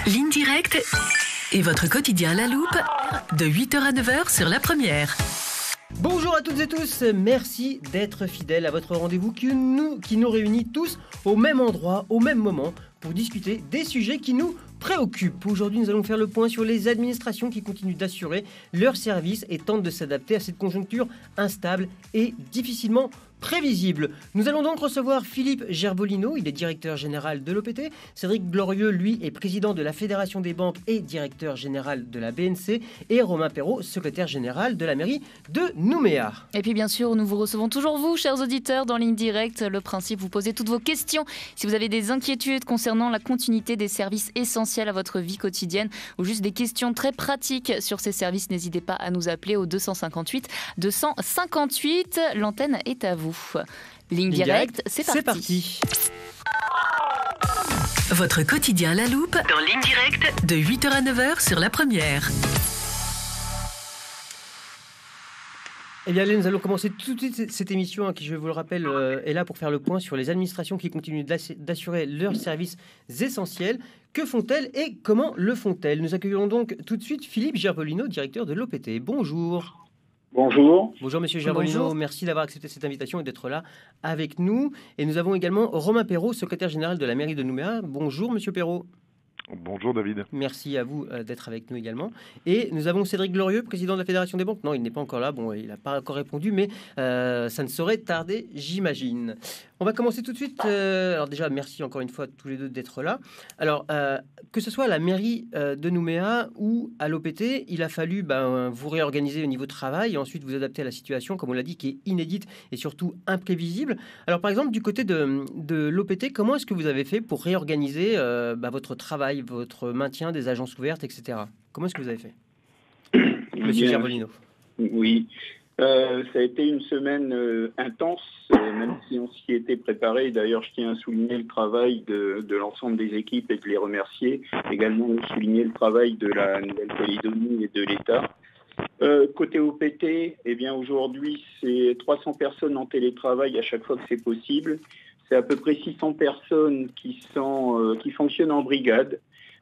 Ligne directe et votre quotidien à la loupe de 8h à 9h sur La Première. Bonjour à toutes et tous, merci d'être fidèles à votre rendez-vous qui nous réunit tous au même endroit, au même moment, pour discuter des sujets qui nous préoccupent. Aujourd'hui, nous allons faire le point sur les administrations qui continuent d'assurer leurs services et tentent de s'adapter à cette conjoncture instable et difficilement prévisible. Nous allons donc recevoir Philippe Gervolino, il est directeur général de l'OPT. Cédric Glorieux, lui, est président de la Fédération des banques et directeur général de la BNC. Et Romain Perrault, secrétaire général de la mairie de Nouméa. Et puis bien sûr, nous vous recevons toujours vous, chers auditeurs, dans Ligne Directe. Le principe, vous posez toutes vos questions. Si vous avez des inquiétudes concernant la continuité des services essentiels à votre vie quotidienne ou juste des questions très pratiques sur ces services, n'hésitez pas à nous appeler au 258 258. L'antenne est à vous. Ligne directe, c'est parti. Votre quotidien à la loupe dans Ligne directe de 8h à 9h sur La Première. Eh bien, allez, nous allons commencer tout de suite cette émission qui, je vous le rappelle, est là pour faire le point sur les administrations qui continuent d'assurer leurs services essentiels. Que font-elles et comment le font-elles? Nous accueillons donc tout de suite Philippe Gervolino, directeur de l'OPT. Bonjour. Bonjour. Bonjour Monsieur Gervolino, bonjour. Merci d'avoir accepté cette invitation et d'être là avec nous. Et nous avons également Romain Perrault, secrétaire général de la mairie de Nouméa. Bonjour Monsieur Perrault. Bonjour David. Merci à vous d'être avec nous également. Et nous avons Cédric Glorieux, président de la Fédération des banques. Non, il n'est pas encore là, bon, il n'a pas encore répondu, mais ça ne saurait tarder, j'imagine. On va commencer tout de suite. Alors déjà, merci encore une fois tous les deux d'être là. Alors, que ce soit à la mairie de Nouméa ou à l'OPT, il a fallu vous réorganiser au niveau travail et ensuite vous adapter à la situation, comme on l'a dit, qui est inédite et surtout imprévisible. Alors par exemple, du côté de l'OPT, comment est-ce que vous avez fait pour réorganiser votre travail, votre maintien des agences ouvertes, etc. Comment est-ce que vous avez fait, Monsieur Gervolino? Oui, ça a été une semaine intense, même si on s'y était préparé. D'ailleurs, je tiens à souligner le travail de l'ensemble des équipes et de les remercier. Également, souligner le travail de la Nouvelle-Calédonie et de l'État. Côté OPT, eh bien aujourd'hui, c'est 300 personnes en télétravail à chaque fois que c'est possible. C'est à peu près 600 personnes qui fonctionnent en brigade,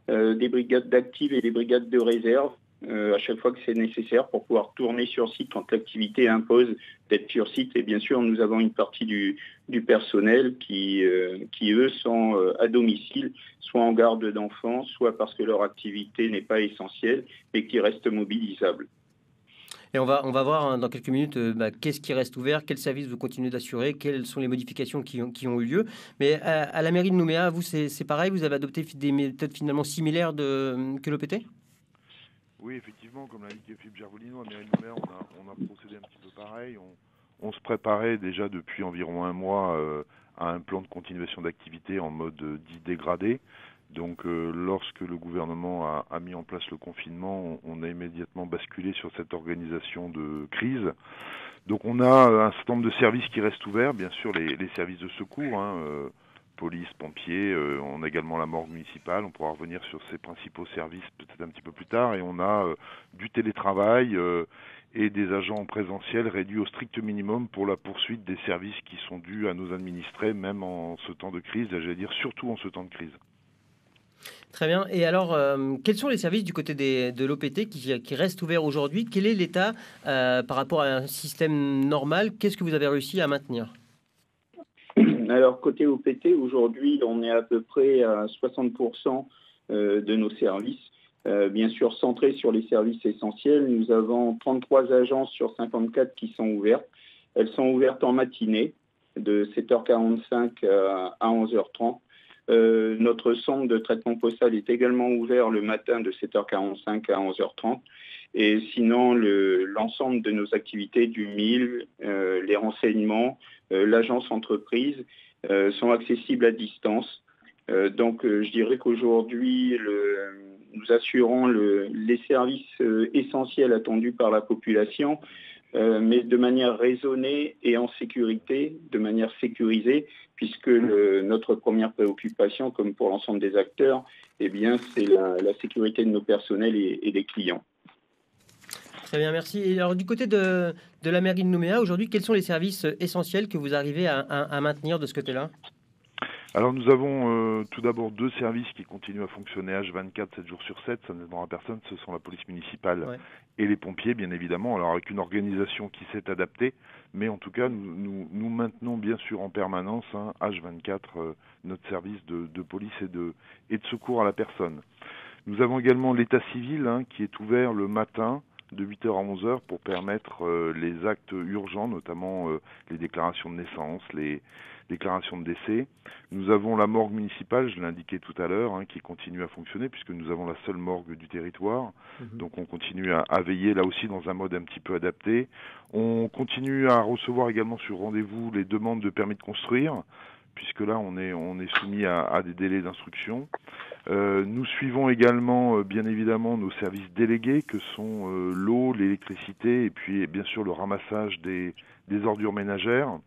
des brigades d'actifs et des brigades de réserve, à chaque fois que c'est nécessaire pour pouvoir tourner sur site quand l'activité impose d'être sur site. Et bien sûr, nous avons une partie du personnel qui eux, sont à domicile, soit en garde d'enfants, soit parce que leur activité n'est pas essentielle et qui restent mobilisables. Et on va voir dans quelques minutes qu'est-ce qui reste ouvert, quels services vous continuez d'assurer, quelles sont les modifications qui ont eu lieu. Mais à la mairie de Nouméa, vous, c'est pareil, vous avez adopté des méthodes finalement similaires que l'OPT? Oui, effectivement, comme l'a dit Philippe Gervolino, à la mairie de Nouméa, on a procédé un petit peu pareil. On se préparait déjà depuis environ un mois à un plan de continuation d'activité en mode dit dégradé. Donc lorsque le gouvernement a mis en place le confinement, on a immédiatement basculé sur cette organisation de crise. Donc on a un certain nombre de services qui restent ouverts, bien sûr les services de secours, police, pompiers, on a également la morgue municipale, on pourra revenir sur ces principaux services peut-être un petit peu plus tard, et on a du télétravail et des agents en présentiel réduits au strict minimum pour la poursuite des services qui sont dus à nos administrés, même en ce temps de crise, j'allais dire surtout en ce temps de crise. Très bien. Et alors, quels sont les services du côté de l'OPT qui restent ouverts aujourd'hui? Quel est l'état par rapport à un système normal? Qu'est-ce que vous avez réussi à maintenir? Alors, côté OPT, aujourd'hui, on est à peu près à 60% de nos services. Bien sûr, centrés sur les services essentiels. Nous avons 33 agences sur 54 qui sont ouvertes. Elles sont ouvertes en matinée, de 7h45 à 11h30. Notre centre de traitement postal est également ouvert le matin de 7h45 à 11h30. Et sinon, l'ensemble de nos activités du MIL, les renseignements, l'agence entreprise sont accessibles à distance. Donc, je dirais qu'aujourd'hui, nous assurons les services essentiels attendus par la population, mais de manière raisonnée et en sécurité, de manière sécurisée, puisque notre première préoccupation, comme pour l'ensemble des acteurs, eh bien, c'est la sécurité de nos personnels et des clients. Très bien, merci. Et alors, du côté de la mairie de Nouméa, aujourd'hui, quels sont les services essentiels que vous arrivez à maintenir de ce côté-là? Alors nous avons tout d'abord 2 services qui continuent à fonctionner H24, 7 jours sur 7, ça n'aidera personne, ce sont la police municipale et les pompiers bien évidemment, alors avec une organisation qui s'est adaptée, mais en tout cas nous maintenons bien sûr en permanence H24 notre service de police et de secours à la personne. Nous avons également l'état civil qui est ouvert le matin de 8h à 11h pour permettre les actes urgents, notamment les déclarations de naissance, les déclaration de décès. Nous avons la morgue municipale, je l'ai indiqué tout à l'heure, qui continue à fonctionner puisque nous avons la seule morgue du territoire. Donc on continue à veiller là aussi dans un mode un petit peu adapté. On continue à recevoir également sur rendez-vous les demandes de permis de construire puisque là on est soumis à des délais d'instruction. Nous suivons également bien évidemment nos services délégués que sont l'eau, l'électricité et puis bien sûr le ramassage des ordures ménagères.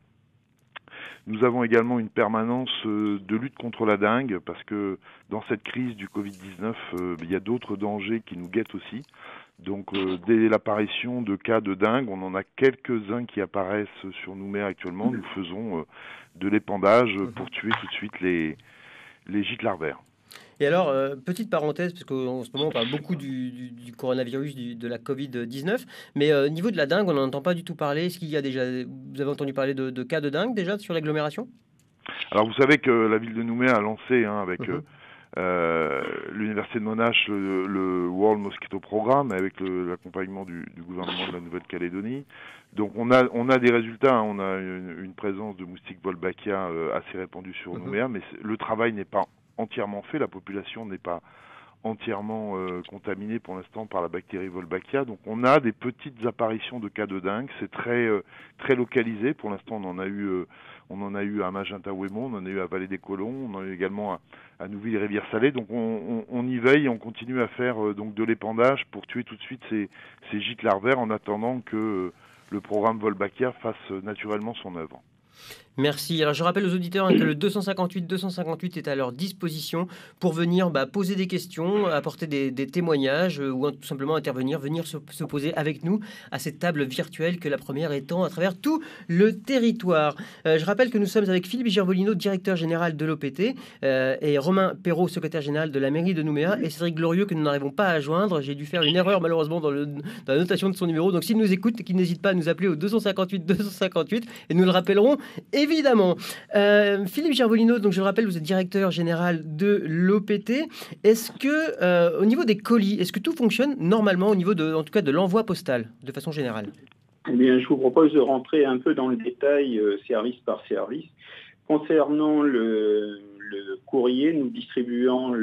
Nous avons également une permanence de lutte contre la dengue parce que dans cette crise du Covid-19, il y a d'autres dangers qui nous guettent aussi. Donc dès l'apparition de cas de dengue, on en a quelques-uns qui apparaissent sur Nouméa actuellement. Nous faisons de l'épandage pour tuer tout de suite les gîtes larvaires. Et alors, petite parenthèse, parce qu'en ce moment on parle beaucoup du coronavirus, de la Covid-19, mais au niveau de la dengue, on n'en entend pas du tout parler. Est-ce qu'il y a déjà, vous avez entendu parler de cas de dengue déjà sur l'agglomération ? Alors vous savez que la ville de Nouméa a lancé avec l'université de Monash le World Mosquito Programme avec l'accompagnement du gouvernement de la Nouvelle-Calédonie. Donc on a des résultats, on a une présence de moustiques Wolbachia assez répandue sur Nouméa, mais le travail n'est pas entièrement fait, la population n'est pas entièrement contaminée pour l'instant par la bactérie Wolbachia. Donc on a des petites apparitions de cas de dengue, c'est très localisé. Pour l'instant on en a eu à Magenta-Ouémont, on en a eu à Vallée des Colons, on en a eu également à Nouville-Rivière-Salée. Donc on y veille et on continue à faire donc de l'épandage pour tuer tout de suite ces gîtes larvaires en attendant que le programme Wolbachia fasse naturellement son œuvre. Merci. Alors je rappelle aux auditeurs que le 258 est à leur disposition pour venir poser des questions, apporter des témoignages ou tout simplement intervenir, venir se poser avec nous à cette table virtuelle que la première étend à travers tout le territoire. Je rappelle que nous sommes avec Philippe Gervolino, directeur général de l'OPT, et Romain Perrault, secrétaire général de la mairie de Nouméa, et Cédric Glorieux que nous n'arrivons pas à joindre. J'ai dû faire une erreur malheureusement dans la notation de son numéro. Donc s'il nous écoute, qu'il n'hésite pas à nous appeler au 258 et nous le rappellerons évidemment. Philippe Gervolino, donc je le rappelle, vous êtes directeur général de l'OPT. Est-ce que, au niveau des colis, est-ce que tout fonctionne normalement au niveau en tout cas de l'envoi postal, de façon générale ? Eh bien, je vous propose de rentrer un peu dans le détail, service par service. Concernant le courrier, nous distribuons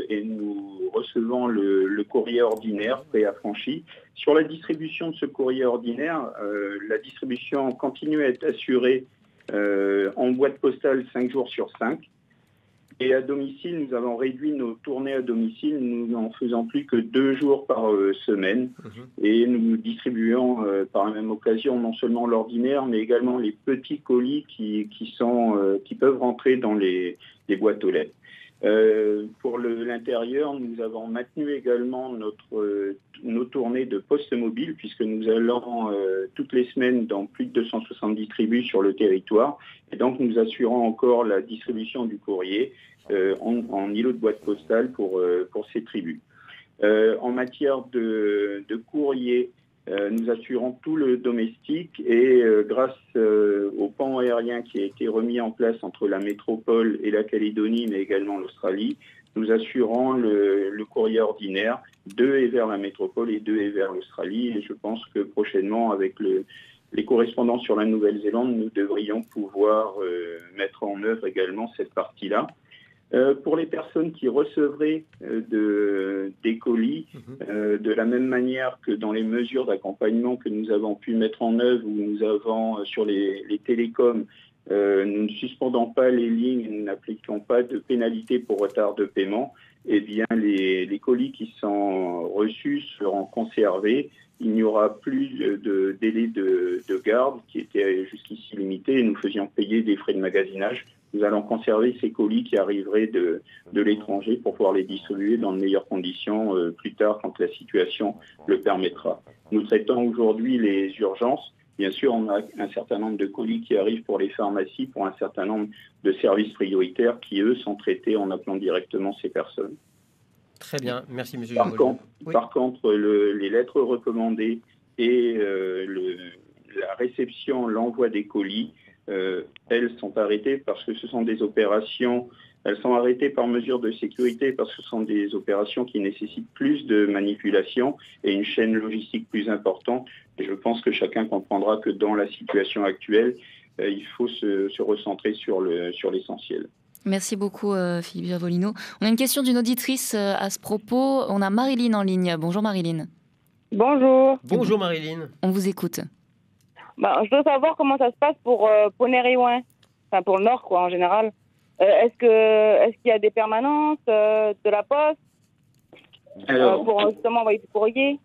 et nous recevons le courrier ordinaire préaffranchi. Sur la distribution de ce courrier ordinaire, la distribution continue à être assurée en boîte postale 5 jours sur 5. Et à domicile, nous avons réduit nos tournées à domicile, nous n'en faisant plus que 2 jours par semaine. Et nous distribuons par la même occasion non seulement l'ordinaire, mais également les petits colis qui peuvent rentrer dans les boîtes aux lettres. Pour l'intérieur, nous avons maintenu également nos tournées de poste mobile, puisque nous allons toutes les semaines dans plus de 270 tribus sur le territoire. Et donc, nous assurons encore la distribution du courrier en îlot de boîte postale pour ces tribus. En matière de courrier, nous assurons tout le domestique et grâce au pont aérien qui a été remis en place entre la métropole et la Calédonie, mais également l'Australie, nous assurons le courrier ordinaire de et vers la métropole et de et vers l'Australie. Et je pense que prochainement, avec les correspondants sur la Nouvelle-Zélande, nous devrions pouvoir mettre en œuvre également cette partie-là. Pour les personnes qui recevraient des colis, de la même manière que dans les mesures d'accompagnement que nous avons pu mettre en œuvre, où nous avons sur les télécoms, nous ne suspendons pas les lignes et nous n'appliquons pas de pénalité pour retard de paiement, eh bien les colis qui sont reçus seront conservés. Il n'y aura plus de délai de garde qui était jusqu'ici limité et nous faisions payer des frais de magasinage. Nous allons conserver ces colis qui arriveraient de l'étranger pour pouvoir les distribuer dans de meilleures conditions plus tard quand la situation le permettra. Nous traitons aujourd'hui les urgences Bien sûr, on a un certain nombre de colis qui arrivent pour les pharmacies, pour un certain nombre de services prioritaires qui, eux, sont traités en appelant directement ces personnes. Très bien, merci Monsieur Par Gervolino. contre, par contre, les lettres recommandées et la réception, l'envoi des colis, elles sont arrêtées parce que ce sont des opérations, elles sont arrêtées par mesure de sécurité parce que ce sont des opérations qui nécessitent plus de manipulation et une chaîne logistique plus importante. Et je pense que chacun comprendra que dans la situation actuelle, il faut se recentrer sur l'essentiel. Merci beaucoup Philippe Gervolino. On a une question d'une auditrice à ce propos. On a Marilyn en ligne. Bonjour Marilyn. Bonjour. Bonjour Marilyn. On vous écoute. Je veux savoir comment ça se passe pour Poney-Riouin, enfin pour le Nord quoi en général. Est-ce qu'il y a des permanences de la Poste pour justement envoyer du courrier?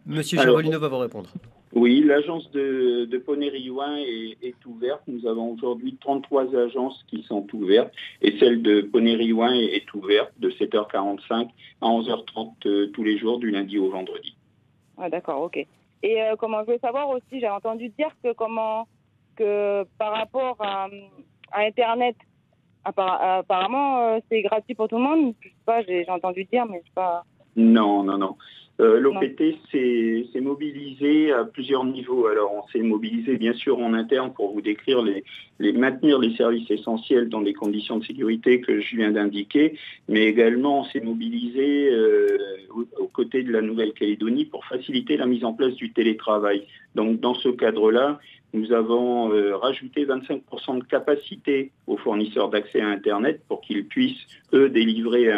Monsieur Gervolino va vous répondre. Oui, l'agence de Poney-Riouin est ouverte. Nous avons aujourd'hui 33 agences qui sont ouvertes et celle de Poney-Riouin est ouverte de 7h45 à 11h30 tous les jours du lundi au vendredi. Ah, d'accord, ok. Et comment je veux savoir aussi, j'ai entendu dire que par rapport à Internet, apparemment c'est gratuit pour tout le monde. Je sais pas, j'ai entendu dire, mais je sais pas. Non. L'OPT s'est mobilisé à plusieurs niveaux. Alors, on s'est mobilisé bien sûr en interne pour vous décrire maintenir les services essentiels dans des conditions de sécurité que je viens d'indiquer, mais également on s'est mobilisé aux côtés de la Nouvelle-Calédonie pour faciliter la mise en place du télétravail. Donc, dans ce cadre-là, nous avons rajouté 25% de capacité aux fournisseurs d'accès à Internet pour qu'ils puissent, eux, délivrer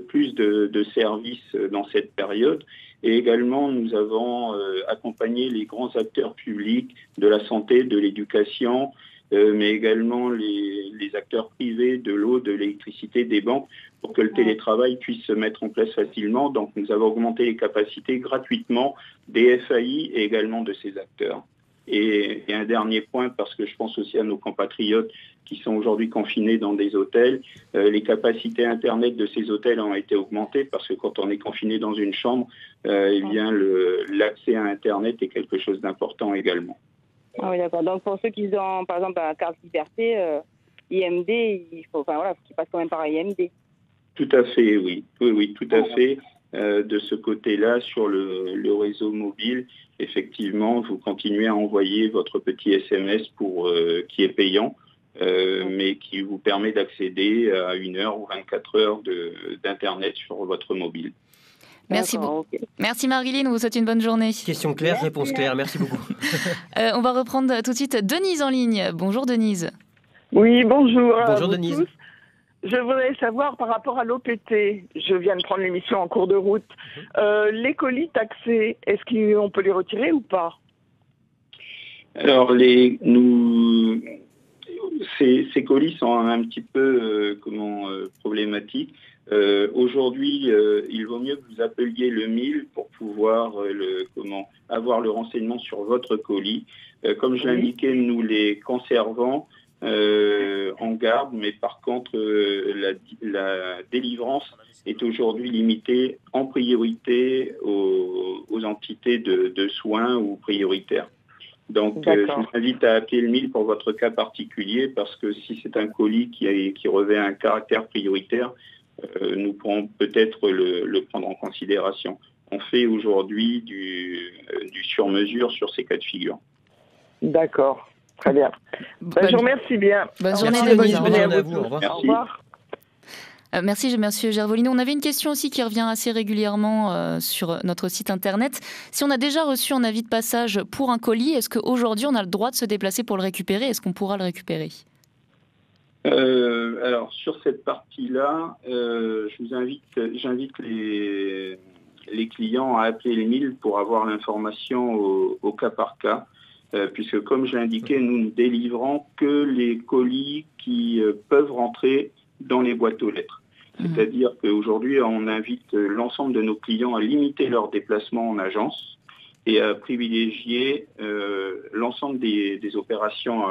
plus de services dans cette période. Et également, nous avons accompagné les grands acteurs publics de la santé, de l'éducation, mais également les acteurs privés de l'eau, de l'électricité, des banques, pour que le télétravail puisse se mettre en place facilement. Donc, nous avons augmenté les capacités gratuitement des FAI et également de ces acteurs. Et un dernier point, parce que je pense aussi à nos compatriotes qui sont aujourd'hui confinés dans des hôtels, les capacités Internet de ces hôtels ont été augmentées parce que quand on est confiné dans une chambre, l'accès à Internet est quelque chose d'important également. Ah oui, d'accord. Donc pour ceux qui ont, par exemple, la carte liberté, IMD, il faut qu'ils passent quand même par IMD. Tout à fait, oui. Oui, tout à fait. De ce côté-là, sur le réseau mobile, effectivement, vous continuez à envoyer votre petit SMS qui est payant, mais qui vous permet d'accéder à 1 heure ou 24 heures d'Internet sur votre mobile. Merci beaucoup. Merci Marilyn, on vous souhaite une bonne journée. Question claire, réponse claire, merci beaucoup. On va reprendre tout de suite Denise en ligne. Bonjour Denise. Oui, bonjour. Bonjour Denise. Tous. Je voudrais savoir par rapport à l'OPT, je viens de prendre l'émission en cours de route, les colis taxés, est-ce qu'on peut les retirer ou pas? Alors, ces colis sont un petit peu problématiques. Aujourd'hui, il vaut mieux que vous appeliez le 1000 pour pouvoir avoir le renseignement sur votre colis. Comme je l'indiquais, nous les conservons en garde, mais par contre, la délivrance est aujourd'hui limitée en priorité aux entités de soins ou prioritaires. Donc, je vous invite à appeler le 1000 pour votre cas particulier, parce que si c'est un colis qui revêt un caractère prioritaire, nous pourrons peut-être le prendre en considération. On fait aujourd'hui du sur-mesure sur ces cas de figure. D'accord, très bien. Je vous remercie bien. Bonne journée, Denise. bonne journée à vous. Au revoir. Au revoir. Merci, monsieur Gervolino. On avait une question aussi qui revient assez régulièrement sur notre site internet. Si on a déjà reçu un avis de passage pour un colis, est-ce qu'aujourd'hui on a le droit de se déplacer pour le récupérer? Est-ce qu'on pourra le récupérer? Alors, sur cette partie-là, j'invite les clients à appeler le 1000 pour avoir l'information au cas par cas, puisque comme je l'indiquais, nous ne délivrons que les colis qui peuvent rentrer dans les boîtes aux lettres. C'est-à-dire qu'aujourd'hui, on invite l'ensemble de nos clients à limiter leurs déplacements en agence et à privilégier l'ensemble des opérations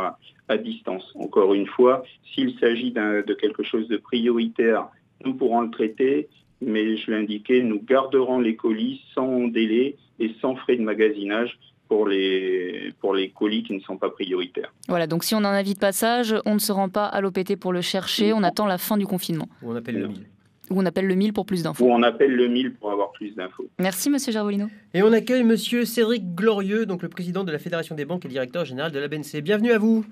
à distance. Encore une fois, s'il s'agit de quelque chose de prioritaire, nous pourrons le traiter, mais je l'ai indiqué, nous garderons les colis sans délai et sans frais de magasinage pour les colis qui ne sont pas prioritaires. Voilà, donc si on a un avis de passage, on ne se rend pas à l'OPT pour le chercher, on attend la fin du confinement. Ou on appelle le 1000. Ou on appelle le 1000 pour plus d'infos. Ou on appelle le 1000 pour avoir plus d'infos. Merci Monsieur Gervolino. Et on accueille Monsieur Cédric Glorieux, donc le président de la Fédération des banques et directeur général de la BNC. Bienvenue à vous.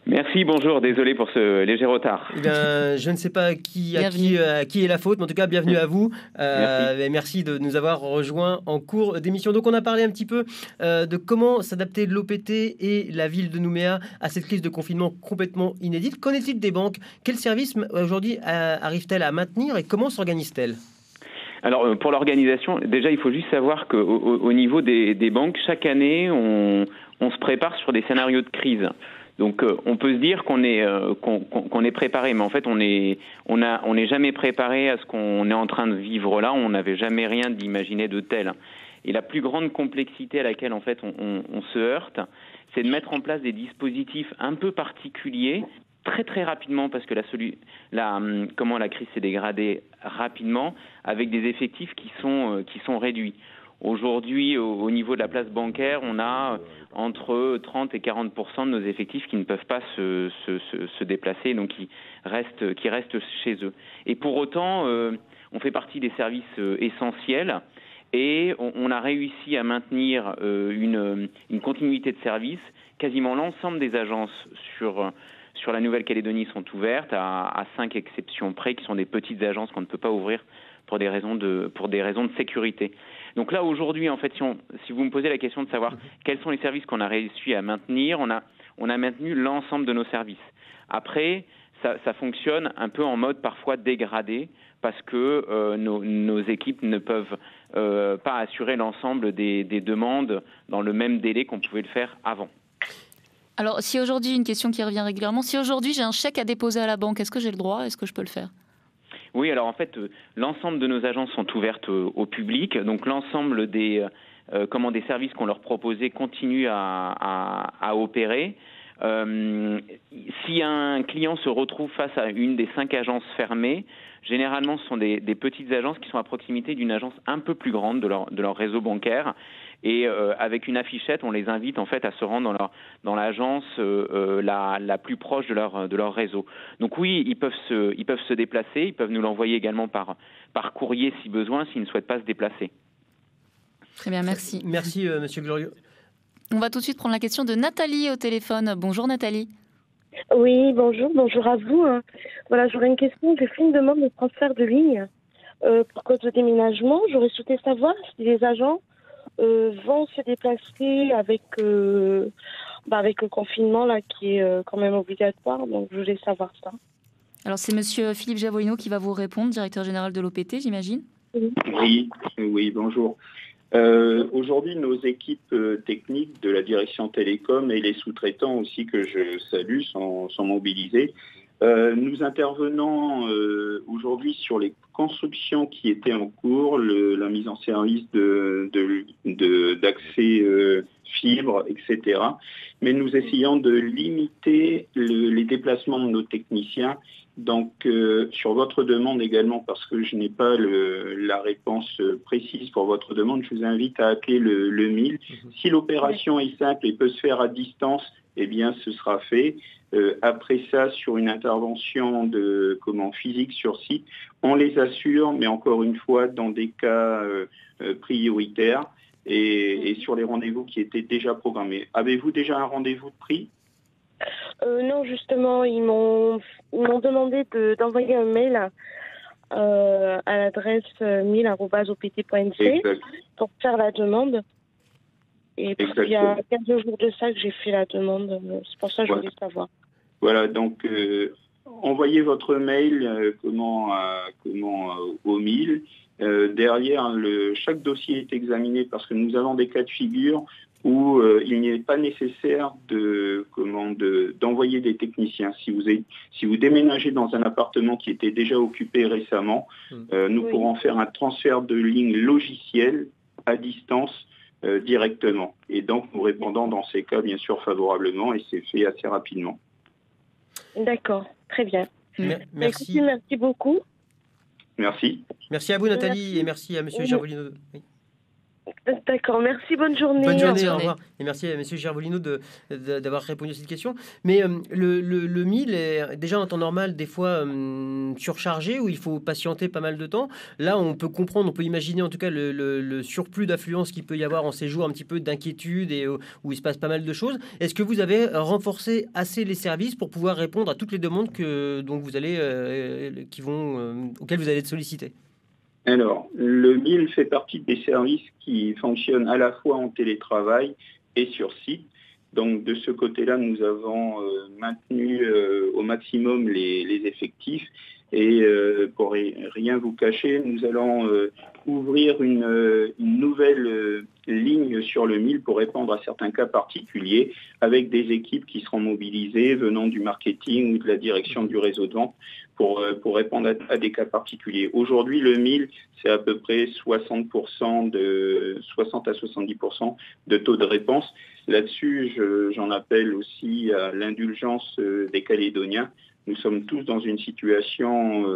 Merci, bonjour, désolé pour ce léger retard. Eh bien, je ne sais pas à qui est la faute, mais en tout cas, bienvenue à vous. Merci de nous avoir rejoints en cours d'émission. Donc, on a parlé un petit peu de comment s'adapter l'OPT et la ville de Nouméa à cette crise de confinement complètement inédite. Qu'en est-il des banques? Quels services aujourd'hui arrivent-elles à maintenir et comment s'organisent-elles? Alors, pour l'organisation, déjà, il faut juste savoir qu'au niveau des banques, chaque année, on se prépare sur des scénarios de crise. Donc, on peut se dire qu'on est préparé, mais en fait, on n'est jamais préparé à ce qu'on est en train de vivre là. On n'avait jamais rien d'imaginé de tel. Et la plus grande complexité à laquelle, en fait, on se heurte, c'est de mettre en place des dispositifs un peu particuliers très très rapidement, parce que la crise s'est dégradée rapidement, avec des effectifs qui sont réduits. Aujourd'hui, au niveau de la place bancaire, on a entre 30 et 40% de nos effectifs qui ne peuvent pas se déplacer, donc qui restent chez eux. Et pour autant, on fait partie des services essentiels et on a réussi à maintenir une continuité de service. Quasiment l'ensemble des agences sur la Nouvelle-Calédonie sont ouvertes, à 5 exceptions près, qui sont des petites agences qu'on ne peut pas ouvrir pour des raisons de sécurité. Donc là, aujourd'hui, en fait, si vous me posez la question de savoir quels sont les services qu'on a réussi à maintenir, on a maintenu l'ensemble de nos services. Après, ça fonctionne un peu en mode parfois dégradé, parce que nos équipes ne peuvent pas assurer l'ensemble des demandes dans le même délai qu'on pouvait le faire avant. Alors, si aujourd'hui, une question qui revient régulièrement, si aujourd'hui j'ai un chèque à déposer à la banque, est-ce que j'ai le droit? Est-ce que je peux le faire? Oui, alors en fait, l'ensemble de nos agences sont ouvertes au public, donc l'ensemble des services qu'on leur proposait continuent à opérer. Si un client se retrouve face à une des 5 agences fermées, généralement ce sont des petites agences qui sont à proximité d'une agence un peu plus grande de leur réseau bancaire. Et avec une affichette, on les invite en fait à se rendre dans l'agence la plus proche de leur réseau. Donc oui, ils peuvent se déplacer, ils peuvent nous l'envoyer également par courrier si besoin, s'ils ne souhaitent pas se déplacer. Très bien, merci. Merci Monsieur Glorieux. On va tout de suite prendre la question de Nathalie au téléphone. Bonjour Nathalie. Oui, bonjour à vous. Voilà, j'aurais une question. J'ai fait une demande de transfert de ligne pour cause de déménagement. J'aurais souhaité savoir si les agents vont se déplacer avec le confinement là qui est quand même obligatoire. Donc je voulais savoir ça. Alors c'est Monsieur Philippe Gervolino qui va vous répondre, directeur général de l'OPT, j'imagine. Oui, bonjour. Aujourd'hui, nos équipes techniques de la direction télécom et les sous-traitants aussi que je salue sont mobilisés. Nous intervenons aujourd'hui sur les constructions qui étaient en cours, la mise en service d'accès fibre, etc. Mais nous essayons de limiter les déplacements de nos techniciens. Donc, sur votre demande également, parce que je n'ai pas la réponse précise pour votre demande, je vous invite à appeler le 1000. Si l'opération est simple et peut se faire à distance, eh bien, ce sera fait. Après ça, sur une intervention physique sur site, on les assure, mais encore une fois, dans des cas prioritaires et sur les rendez-vous qui étaient déjà programmés. Avez-vous déjà un rendez-vous de pris ? Non, justement, ils m'ont demandé d'envoyer un mail à l'adresse 1000@opt.nc pour faire la demande. Et puis, il y a 15 jours de ça que j'ai fait la demande. C'est pour ça que je voulais savoir. Voilà, donc envoyez votre mail au 1000. Derrière, chaque dossier est examiné parce que nous avons des cas de figure où il n'est pas nécessaire d'envoyer des techniciens. Si vous déménagez dans un appartement qui était déjà occupé récemment, nous pourrons faire un transfert de ligne logicielle à distance directement. Et donc, nous répondons dans ces cas, bien sûr, favorablement, et c'est fait assez rapidement. D'accord, très bien. Merci. Merci beaucoup. Merci. Merci à vous, Nathalie, et merci à Monsieur Gervolino. Oui. D'accord, merci, bonne journée. Bonne journée, au journée. revoir. Et merci à M. Gervolino d'avoir répondu à cette question. Mais le 1000 est déjà en temps normal des fois surchargé, où il faut patienter pas mal de temps. Là, on peut comprendre, on peut imaginer en tout cas le surplus d'affluence qu'il peut y avoir en ces jours un petit peu d'inquiétude et où il se passe pas mal de choses. Est-ce que vous avez renforcé assez les services pour pouvoir répondre à toutes les demandes dont vous allez, auxquelles vous allez être sollicité? Alors, le 1000 fait partie des services qui fonctionnent à la fois en télétravail et sur site. Donc, de ce côté-là, nous avons maintenu au maximum les effectifs. Et pour rien vous cacher, nous allons ouvrir une nouvelle ligne sur le 1000 pour répondre à certains cas particuliers avec des équipes qui seront mobilisées venant du marketing ou de la direction du réseau de vente pour répondre à des cas particuliers. Aujourd'hui, le 1000, c'est à peu près 60 à 70% de taux de réponse. Là-dessus, j'en appelle aussi à l'indulgence des Calédoniens. Nous sommes tous dans une situation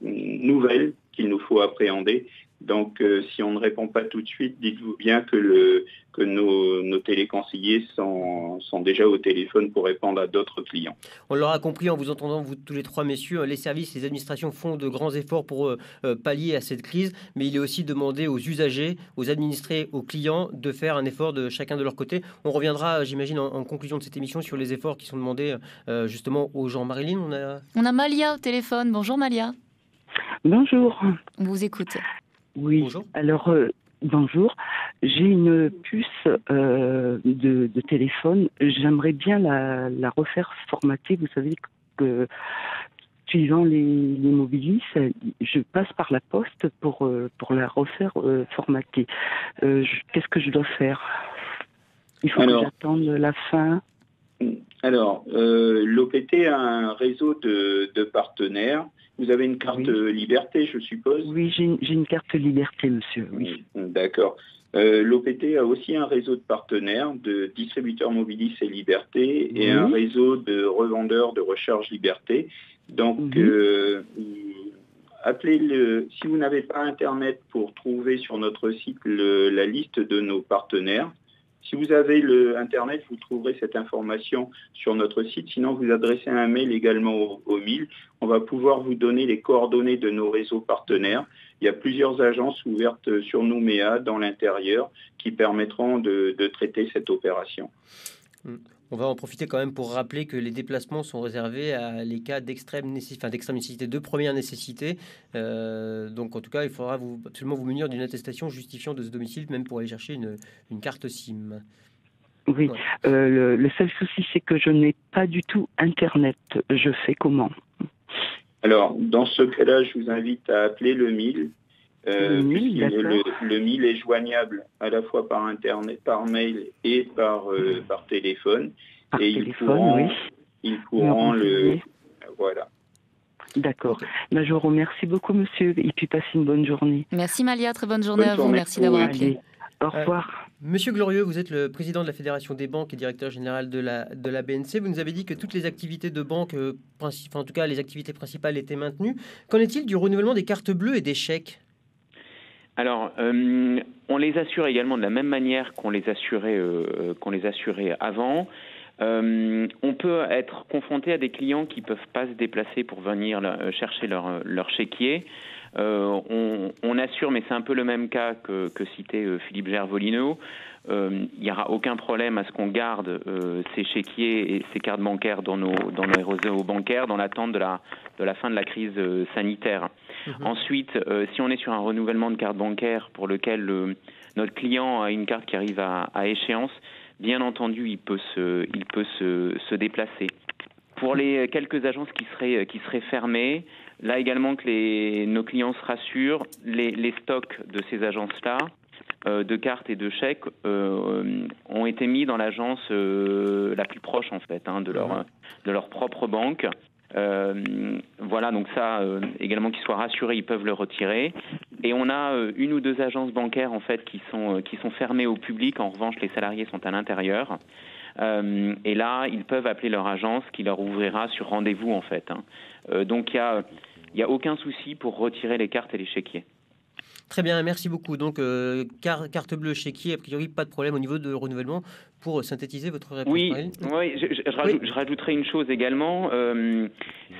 nouvelle qu'il nous faut appréhender. Donc, si on ne répond pas tout de suite, dites-vous bien que nos téléconseillers sont déjà au téléphone pour répondre à d'autres clients. On l'aura compris en vous entendant, vous tous les trois messieurs, les services, les administrations font de grands efforts pour pallier à cette crise, mais il est aussi demandé aux usagers, aux administrés, aux clients de faire un effort de chacun de leur côté. On reviendra, j'imagine, en conclusion de cette émission sur les efforts qui sont demandés justement aux gens. Marilyn, On a Malia au téléphone. Bonjour Malia. Bonjour. On vous écoute. Oui, bonjour. Alors, bonjour. J'ai une puce de téléphone. J'aimerais bien la refaire formater. Vous savez que suivant les mobilis, je passe par la poste pour la refaire formater. Qu'est-ce que je dois faire? Il faut que j'attende la fin. Alors, l'OPT a un réseau de partenaires. Vous avez une carte Liberté, je suppose? Oui, j'ai une carte Liberté, monsieur. Oui. D'accord. L'OPT a aussi un réseau de partenaires, de distributeurs Mobilis et Liberté, et un réseau de revendeurs de recharge Liberté. Donc, appelez si vous n'avez pas Internet pour trouver sur notre site la liste de nos partenaires. Si vous avez Internet, vous trouverez cette information sur notre site. Sinon, vous adressez un mail également au 1000. On va pouvoir vous donner les coordonnées de nos réseaux partenaires. Il y a plusieurs agences ouvertes sur Nouméa, dans l'intérieur, qui permettront de traiter cette opération. On va en profiter quand même pour rappeler que les déplacements sont réservés à les cas d'extrême nécessité, de première nécessité. Donc en tout cas, il faudra absolument vous munir d'une attestation justifiant de ce domicile, même pour aller chercher une carte SIM. Oui, ouais. Le seul souci, c'est que je n'ai pas du tout Internet. Je fais comment? Alors, dans ce cas-là, je vous invite à appeler le 1000. Le 1000 est joignable à la fois par Internet, par mail et par téléphone. Par et téléphone, ils pourront le... Voilà. D'accord. Ben, je vous remercie beaucoup, monsieur, et puis passez une bonne journée. Merci Malia, très bonne journée à vous. Merci d'avoir appelé. Au revoir. Monsieur Glorieux, vous êtes le président de la Fédération des banques et directeur général de la BNC. Vous nous avez dit que toutes les activités de banque, en tout cas les activités principales, étaient maintenues. Qu'en est-il du renouvellement des cartes bleues et des chèques? Alors, on les assure également de la même manière qu'on les assurait avant. On peut être confronté à des clients qui ne peuvent pas se déplacer pour venir chercher leur chéquier. On assure, mais c'est un peu le même cas que citait Philippe Gervolino. Il n'y aura aucun problème à ce qu'on garde ces chéquiers et ces cartes bancaires dans nos réseaux bancaires dans l'attente de la fin de la crise sanitaire. Ensuite, si on est sur un renouvellement de carte bancaire pour lequel notre client a une carte qui arrive à échéance, bien entendu, il peut se déplacer. Pour les quelques agences qui seraient fermées, là également que nos clients se rassurent, les stocks de ces agences-là, de cartes et de chèques, ont été mis dans l'agence la plus proche en fait, de leur propre banque. Voilà, donc ça également qu'ils soient rassurés, ils peuvent le retirer. Et on a une ou deux agences bancaires en fait qui sont fermées au public. En revanche, les salariés sont à l'intérieur. Et là, ils peuvent appeler leur agence qui leur ouvrira sur rendez-vous en fait. Donc il y a aucun souci pour retirer les cartes et les chéquiers. Très bien, merci beaucoup. Donc, carte bleue chéquier, a priori, pas de problème au niveau de renouvellement pour synthétiser votre réponse. Oui, je rajouterai une chose également.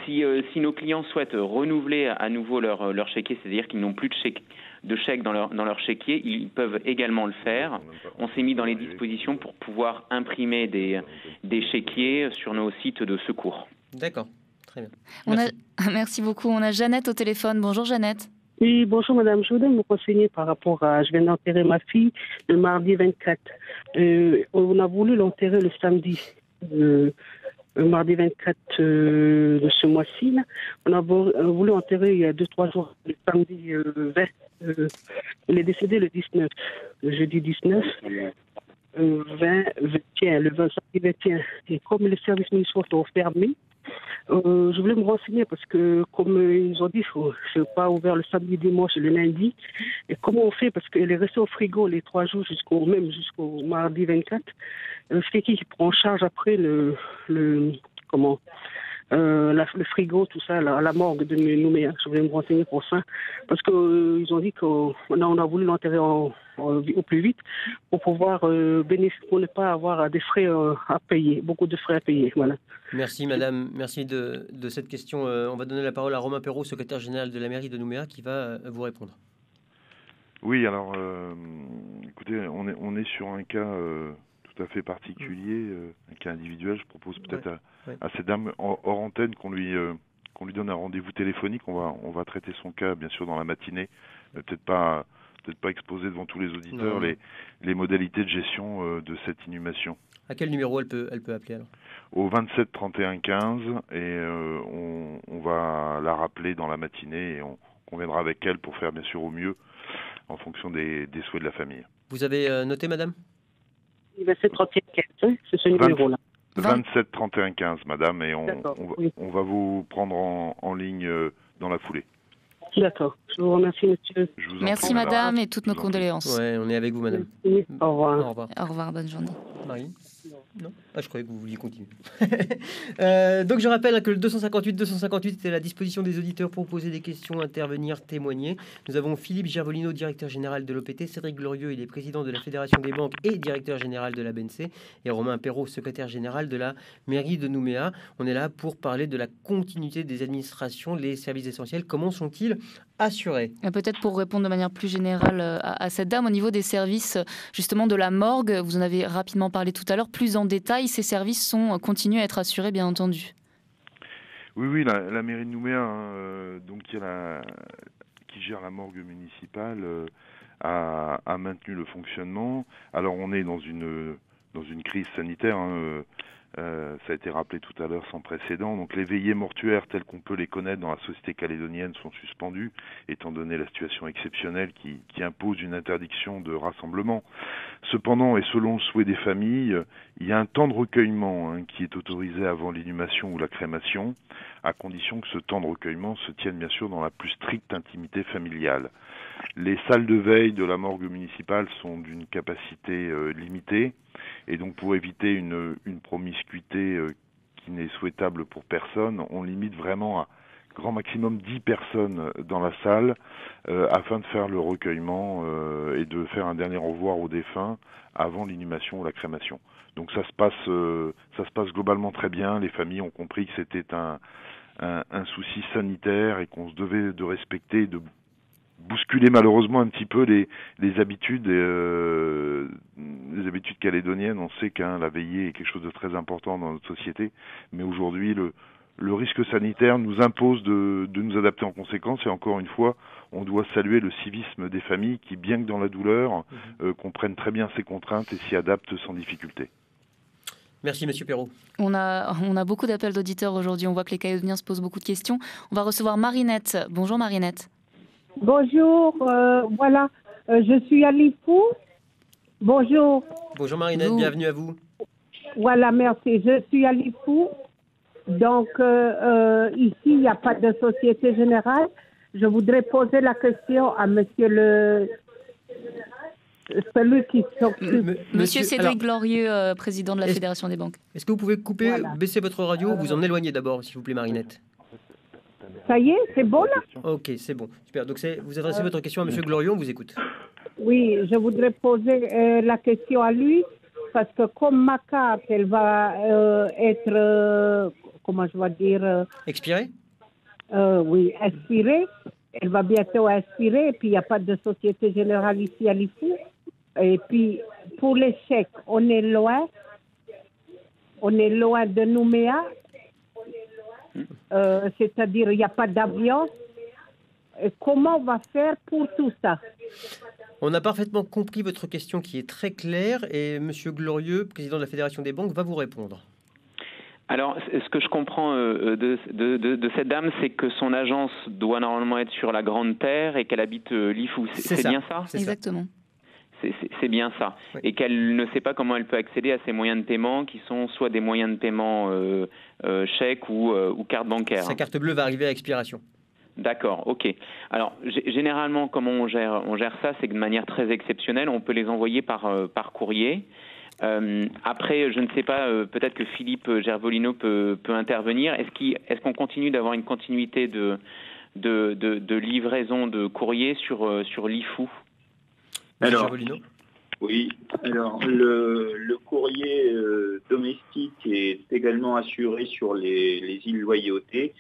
Si nos clients souhaitent renouveler à nouveau leur chéquier, c'est-à-dire qu'ils n'ont plus de chèque dans leur chéquier, ils peuvent également le faire. On s'est mis dans les dispositions pour pouvoir imprimer des chéquiers sur nos sites de secours. D'accord, très bien. Merci beaucoup. On a Jeannette au téléphone. Bonjour Jeannette. Oui, bonjour madame. Je voudrais me renseigner par rapport à... Je viens d'enterrer ma fille le mardi 24. On a voulu l'enterrer le samedi, le mardi 24 de ce mois-ci. On a voulu enterrer il y a 2-3 jours, le samedi 20. Il est décédé le 19, le jeudi 19. 20, le 20, samedi 21. Et comme les services municipaux sont fermés, je voulais me renseigner parce que, comme ils nous ont dit, je ne suis pas ouvert le samedi, dimanche et le lundi. Et comment on fait? Parce qu'elle est restée au frigo les 3 jours jusqu'au mardi 24. C'est qui prend en charge après le frigo, tout ça, la morgue de Nouméa? Je voulais me renseigner pour ça. Parce qu'ils ont dit qu'on a voulu l'enterrer au plus vite pour pouvoir pour ne pas avoir des frais à payer, beaucoup de frais à payer. Voilà. Merci madame, merci de cette question. On va donner la parole à Romain Perrault, secrétaire général de la mairie de Nouméa, qui va vous répondre. Oui, alors écoutez, on est sur un cas tout à fait particulier, un cas individuel. Je propose peut-être à cette dame hors antenne qu'on lui donne un rendez-vous téléphonique. On va traiter son cas bien sûr dans la matinée, peut-être pas exposer devant tous les auditeurs les modalités de gestion de cette inhumation. À quel numéro elle peut appeler alors? Au 27 31 15 et on va la rappeler dans la matinée et on conviendra avec elle pour faire bien sûr au mieux en fonction des souhaits de la famille. Vous avez noté madame? 27 31 15, c'est ce numéro-là. 27 31 15 madame et on va vous prendre en ligne dans la foulée. D'accord. Je vous remercie, monsieur. Merci, madame, et toutes nos condoléances. Ouais, on est avec vous, madame. Oui. Au revoir. Au revoir. Au revoir, bonne journée. Marie? Non. Je croyais que vous vouliez continuer. Donc je rappelle que le 258 est à la disposition des auditeurs pour poser des questions, intervenir, témoigner. Nous avons Philippe Gervolino, directeur général de l'OPT, Cédric Glorieux, il est président de la Fédération des banques et directeur général de la BNC, et Romain Perrault, secrétaire général de la mairie de Nouméa. On est là pour parler de la continuité des administrations, les services essentiels. Comment sont-ils assurés? Peut-être pour répondre de manière plus générale à cette dame, au niveau des services justement de la morgue, vous en avez rapidement parlé tout à l'heure, plus en détail, ces services continuent à être assurés, bien entendu. Oui, la mairie de Nouméa, donc qui gère la morgue municipale, a maintenu le fonctionnement. Alors on est dans une crise sanitaire, ça a été rappelé tout à l'heure, sans précédent. Donc les veillées mortuaires telles qu'on peut les connaître dans la société calédonienne sont suspendues, étant donné la situation exceptionnelle qui impose une interdiction de rassemblement. Cependant, et selon le souhait des familles, il y a un temps de recueillement qui est autorisé avant l'inhumation ou la crémation, à condition que ce temps de recueillement se tienne bien sûr dans la plus stricte intimité familiale. Les salles de veille de la morgue municipale sont d'une capacité limitée, et donc pour éviter une promiscuité qui n'est souhaitable pour personne, on limite vraiment à grand maximum 10 personnes dans la salle afin de faire le recueillement et de faire un dernier au revoir aux défunts avant l'inhumation ou la crémation. Donc ça se passe globalement très bien. Les familles ont compris que c'était un souci sanitaire et qu'on se devait de respecter, de bousculer malheureusement un petit peu les habitudes calédoniennes. On sait que la veillée est quelque chose de très important dans notre société, mais aujourd'hui le risque sanitaire nous impose de nous adapter en conséquence, et encore une fois, on doit saluer le civisme des familles qui, bien que dans la douleur, comprennent très bien ces contraintes et s'y adaptent sans difficulté. Merci, monsieur Perrault. On a beaucoup d'appels d'auditeurs aujourd'hui, on voit que les Calédoniens se posent beaucoup de questions. On va recevoir Marinette. Bonjour Marinette. Bonjour, voilà, je suis à Lifou. Bonjour. Bonjour Marinette, bienvenue à vous. Voilà, merci. Je suis à Lifou. Donc, ici, il n'y a pas de Société Générale. Je voudrais poser la question à monsieur celui qui s'occupe. Monsieur Cédric Glorieux, président de la Fédération des banques. Est-ce que vous pouvez baisser votre radio ou vous en éloigner d'abord, s'il vous plaît, Marinette? Ça y est, c'est bon là? Ok, c'est bon. Super. Donc vous adressez votre question à M. Glorieux, on vous écoute. Oui, je voudrais poser la question à lui parce que comme ma carte, elle va être, comment je vais dire... Expirée? Oui, expirée. Elle va bientôt expirer et puis il n'y a pas de Société Générale ici à Lifou. Et puis, pour les chèques, on est loin de Nouméa. C'est-à-dire, il n'y a pas d'avion. Et comment on va faire pour tout ça? On a parfaitement compris votre question qui est très claire et M. Glorieux, président de la Fédération des banques, va vous répondre. Alors, ce que je comprends de cette dame, c'est que son agence doit normalement être sur la Grande Terre et qu'elle habite Lifou. C'est bien ça? Exactement. C'est bien ça. Oui. Et qu'elle ne sait pas comment elle peut accéder à ces moyens de paiement qui sont soit des moyens de paiement chèque ou carte bancaire. Sa carte bleue va arriver à expiration. D'accord, ok. Alors, généralement, comment on gère ça? C'est que de manière très exceptionnelle, on peut les envoyer par courrier. Après, je ne sais pas, peut-être que Philippe Gervolino peut intervenir. Est-ce qu'on continue d'avoir une continuité de livraison de courrier sur Lifou? Alors, oui. Alors, le courrier domestique est également assuré sur les îles Loyauté.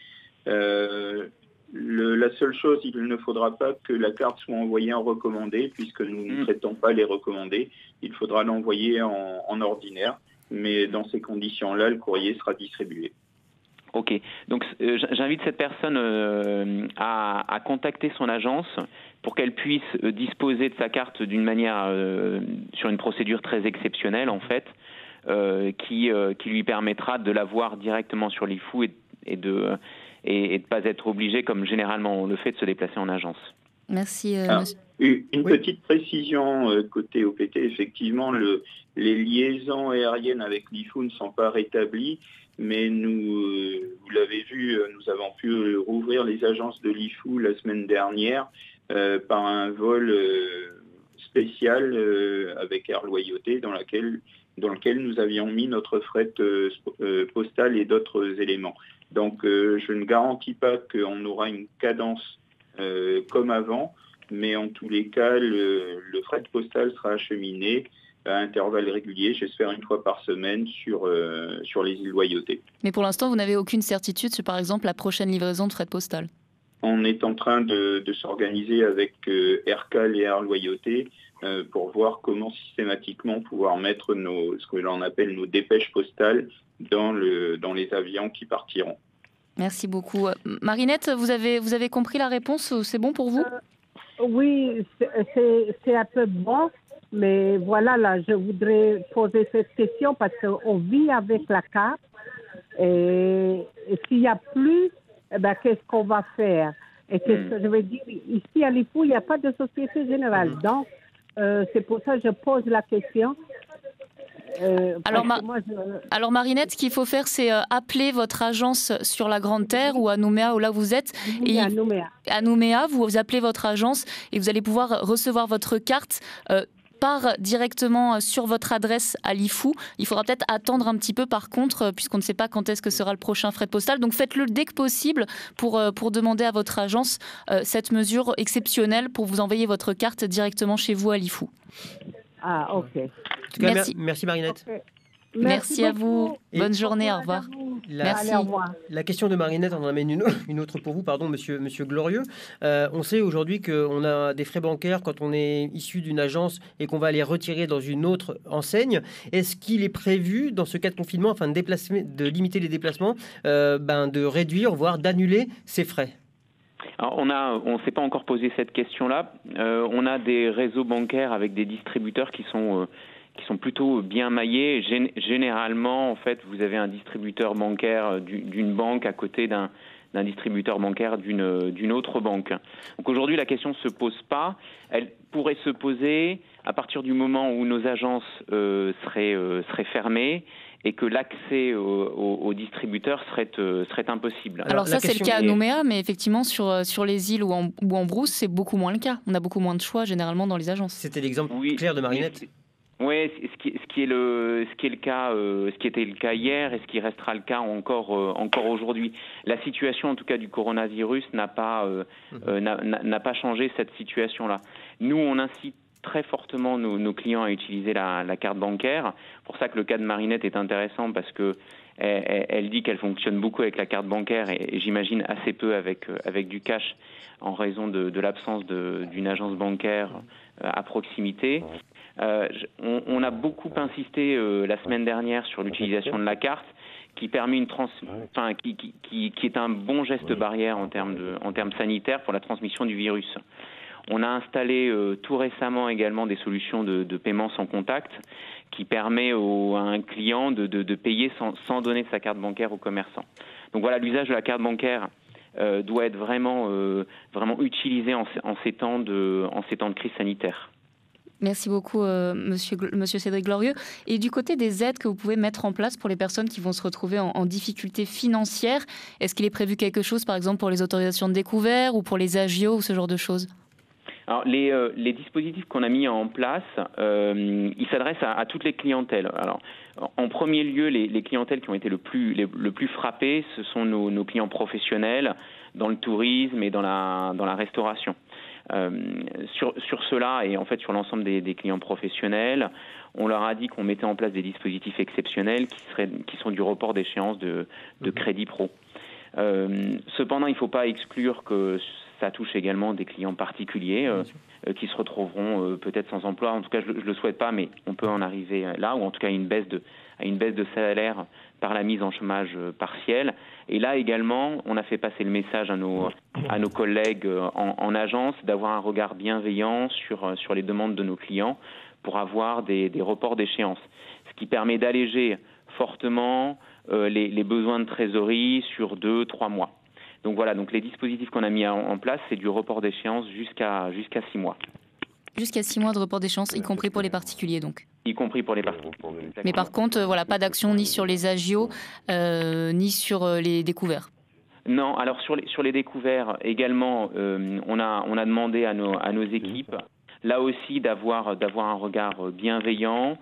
La seule chose, il ne faudra pas que la carte soit envoyée en recommandé, puisque nous ne traitons pas les recommandés. Il faudra l'envoyer en ordinaire, mais dans ces conditions-là, le courrier sera distribué. Ok, donc j'invite cette personne à contacter son agence pour qu'elle puisse disposer de sa carte d'une manière, sur une procédure très exceptionnelle en fait, qui lui permettra de la voir directement sur Lifou et de pas être obligé, comme généralement on le fait, de se déplacer en agence. Merci. Une petite précision côté OPT, effectivement, les liaisons aériennes avec Lifou ne sont pas rétablies, mais vous l'avez vu, nous avons pu rouvrir les agences de Lifou la semaine dernière par un vol spécial avec Air Loyauté dans lequel nous avions mis notre fret postale et d'autres éléments. Donc je ne garantis pas qu'on aura une cadence comme avant, mais en tous les cas, le fret postal sera acheminé à intervalles réguliers, j'espère une fois par semaine, sur les îles Loyauté. Mais pour l'instant, vous n'avez aucune certitude sur, par exemple, la prochaine livraison de fret postal? On est en train de s'organiser avec Aircal et Air Loyauté pour voir comment systématiquement pouvoir mettre ce que l'on appelle nos dépêches postales dans les avions qui partiront. Merci beaucoup. Marinette, vous avez compris la réponse? C'est bon pour vous? Oui, c'est un peu bon, mais voilà, là, je voudrais poser cette question parce qu'on vit avec la carte et s'il n'y a plus, qu'est-ce qu'on va faire? Et qu'est-ce que je veux dire? Ici à Lifou, il n'y a pas de Société Générale, donc c'est pour ça que je pose la question. Alors Marinette, ce qu'il faut faire, c'est appeler votre agence sur la Grande Terre ou à Nouméa, où là vous êtes. À Nouméa, vous appelez votre agence et vous allez pouvoir recevoir votre carte part directement sur votre adresse à Lifou. Il faudra peut-être attendre un petit peu par contre, puisqu'on ne sait pas quand est-ce que sera le prochain fret postal. Donc faites-le dès que possible pour demander à votre agence cette mesure exceptionnelle pour vous envoyer votre carte directement chez vous à Lifou. Ah, ok. En tout cas, merci Marinette. Okay. Merci à vous. Bonne journée, au revoir. Merci. La question de Marinette, on en amène une autre pour vous, pardon, monsieur Glorieux. On sait aujourd'hui qu'on a des frais bancaires quand on est issu d'une agence et qu'on va les retirer dans une autre enseigne. Est-ce qu'il est prévu, dans ce cas de confinement, afin de limiter les déplacements, de réduire, voire d'annuler ces frais? Alors on ne s'est pas encore posé cette question-là. On a des réseaux bancaires avec des distributeurs qui sont plutôt bien maillés. Généralement, en fait, vous avez un distributeur bancaire d'une banque à côté d'un distributeur bancaire d'une autre banque. Donc aujourd'hui, la question ne se pose pas. Elle pourrait se poser à partir du moment où nos agences seraient fermées et que l'accès aux distributeurs serait impossible. Alors ça, c'est le cas à Nouméa, mais effectivement, sur les îles ou en brousse, c'est beaucoup moins le cas. On a beaucoup moins de choix, généralement, dans les agences. C'était l'exemple clair de Marinette. Oui, ce qui était le cas hier et ce qui restera le cas encore aujourd'hui. La situation, en tout cas, du coronavirus n'a pas changé cette situation-là. Nous, on incite très fortement nos clients à utiliser la carte bancaire. C'est pour ça que le cas de Marinette est intéressant parce que elle dit qu'elle fonctionne beaucoup avec la carte bancaire et j'imagine assez peu avec du cash en raison de l'absence d'une agence bancaire à proximité. On a beaucoup insisté la semaine dernière sur l'utilisation de la carte, qui permet qui est un bon geste barrière en termes sanitaires pour la transmission du virus. On a installé tout récemment également des solutions de paiement sans contact, qui permet à un client de payer sans donner sa carte bancaire au commerçant. Donc voilà, l'usage de la carte bancaire doit être vraiment utilisé en ces temps de crise sanitaire. Merci beaucoup, monsieur Cédric Glorieux. Et du côté des aides que vous pouvez mettre en place pour les personnes qui vont se retrouver en difficulté financière, est-ce qu'il est prévu quelque chose, par exemple, pour les autorisations de découvert ou pour les agios ou ce genre de choses ? Alors, les dispositifs qu'on a mis en place, ils s'adressent à toutes les clientèles. Alors, en premier lieu, les clientèles qui ont été le plus frappées, ce sont nos clients professionnels dans le tourisme et dans la restauration. Sur cela et en fait sur l'ensemble des clients professionnels, on leur a dit qu'on mettait en place des dispositifs exceptionnels qui sont du report d'échéance de crédit pro. Cependant, il ne faut pas exclure que ça touche également des clients particuliers qui se retrouveront peut-être sans emploi. En tout cas, je ne le souhaite pas, mais on peut en arriver là, ou en tout cas à une baisse de salaire par la mise en chômage partiel. Et là également, on a fait passer le message à nos collègues en agence d'avoir un regard bienveillant sur les demandes de nos clients pour avoir des reports d'échéance, ce qui permet d'alléger fortement les besoins de trésorerie sur 2-3 mois. Donc voilà, donc les dispositifs qu'on a mis en place, c'est du report d'échéance jusqu'à 6 mois. Jusqu'à 6 mois de report d'échéance, y compris pour les particuliers donc. Y compris pour les particuliers. Mais par contre, pas d'action ni sur les agios, ni sur les découverts. Non, alors sur les découverts également, on a demandé à nos équipes, là aussi, d'avoir un regard bienveillant.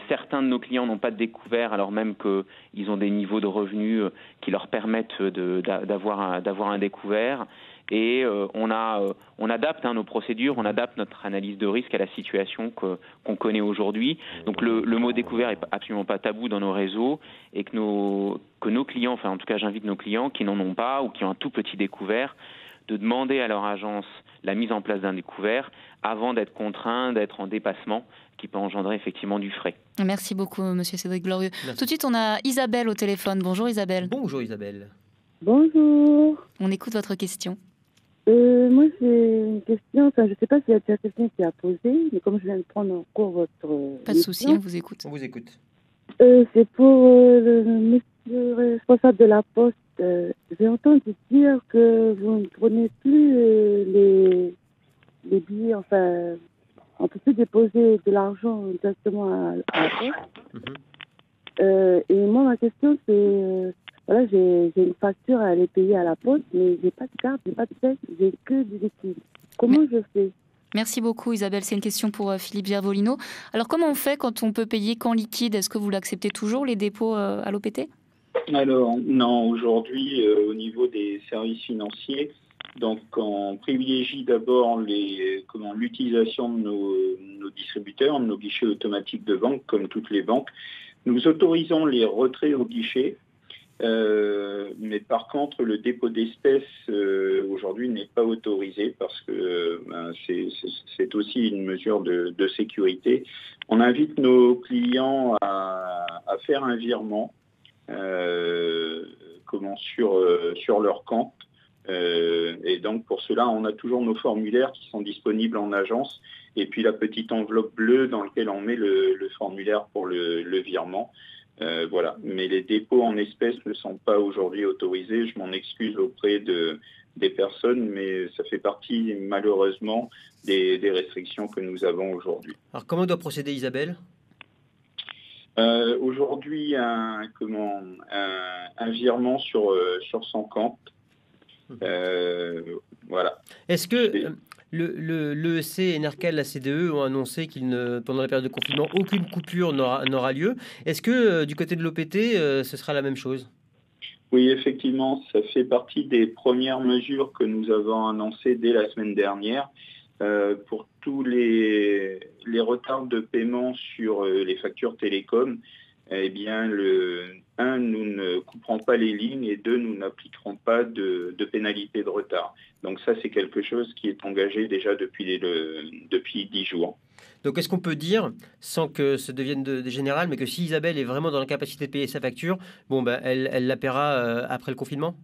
Certains de nos clients n'ont pas de découvert, alors même qu'ils ont des niveaux de revenus qui leur permettent d'avoir un découvert. Et on adapte nos procédures, on adapte notre analyse de risque à la situation qu'on connaît aujourd'hui. Donc le mot découvert est absolument pas tabou dans nos réseaux et que nos clients, enfin en tout cas j'invite nos clients qui n'en ont pas ou qui ont un tout petit découvert, de demander à leur agence la mise en place d'un découvert avant d'être contraint, d'être en dépassement, qui peut engendrer effectivement du frais. Merci beaucoup, monsieur Cédric Glorieux. Merci. Tout de suite, on a Isabelle au téléphone. Bonjour Isabelle. Bonjour Isabelle. Bonjour. On écoute votre question. Moi, j'ai une question. Enfin, je ne sais pas s'il y a déjà quelqu'un qui a posé, mais comme je viens de prendre en cours votre... Pas de souci, on vous écoute. On vous écoute. C'est pour le monsieur responsable de la Poste. J'ai entendu dire que vous ne prenez plus les billets, enfin, on ne peut plus déposer de l'argent directement à la Poste. Et moi, ma question, c'est... Voilà, j'ai une facture à aller payer à la Poste, mais j'ai pas de carte, j'ai pas de chèque, j'ai que du liquide. Comment je fais ? Merci beaucoup Isabelle, c'est une question pour Philippe Gervolino. Alors comment on fait quand on peut payer qu'en liquide ? Est-ce que vous l'acceptez toujours, les dépôts à l'OPT ? Alors non, aujourd'hui au niveau des services financiers, donc on privilégie d'abord l'utilisation de nos distributeurs, de nos guichets automatiques de banque, comme toutes les banques. Nous autorisons les retraits au guichet. Mais par contre, le dépôt d'espèces aujourd'hui n'est pas autorisé parce que c'est aussi une mesure de sécurité. On invite nos clients à faire un virement sur leur compte. Et donc pour cela, on a toujours nos formulaires qui sont disponibles en agence et puis la petite enveloppe bleue dans laquelle on met le formulaire pour le virement. Voilà, mais les dépôts en espèces ne sont pas aujourd'hui autorisés. Je m'en excuse auprès des personnes, mais ça fait partie malheureusement des restrictions que nous avons aujourd'hui. Alors comment doit procéder Isabelle ? Aujourd'hui, un virement sur son compte. Voilà. Est-ce que l'EEC, Enercal, la CDE ont annoncé pendant la période de confinement, aucune coupure n'aura lieu. Est-ce que du côté de l'OPT, ce sera la même chose ? Oui, effectivement, ça fait partie des premières mesures que nous avons annoncées dès la semaine dernière. Pour tous les retards de paiement sur les factures télécom, eh bien, nous ne couperons pas les lignes et 2, nous n'appliquerons pas de pénalité de retard. Donc ça, c'est quelque chose qui est engagé déjà depuis 10 jours. Donc est-ce qu'on peut dire, sans que ça devienne de général, mais que si Isabelle est vraiment dans l'incapacité de payer sa facture, elle la paiera après le confinement ?